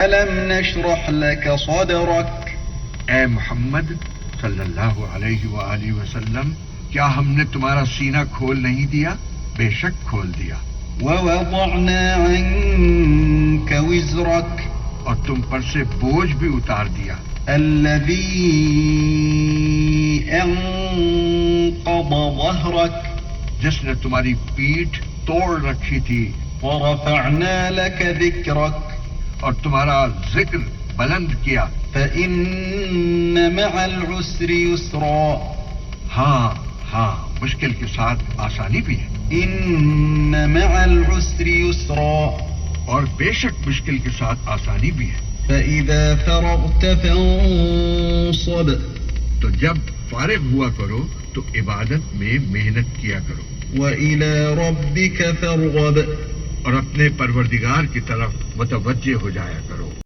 ألم نشرح لك صدرك اے محمد صلی اللہ علیہ وآلہ وسلم، کیا ہم نے تمہارا سینہ کھول نہیں دیا؟ بے شک کھول دیا۔ ووضعنا عنك وزرك اور تم پر سے بوجھ بھی اتار دیا، الذي أنقض ظهرك جس نے تمہاری پیٹھ توڑ رکھی تھی، ورفعنا لك ذكرك اور تمہارا ذکر بلند کیا۔ فإن مع العسر يسرا ہاں ہاں، مشکل کے ساتھ آسانی بھی ہے، إن مع العسر يسرا اور بے شک مشکل کے ساتھ آسانی بھی ہے۔ فإذا فرغت فانصب تو جب فارغ ہوا کرو تو عبادت میں محنت کیا کرو، وإلى ربك فارغب اور اپنے پروردگار کی طرف متوجہ ہو جایا کرو۔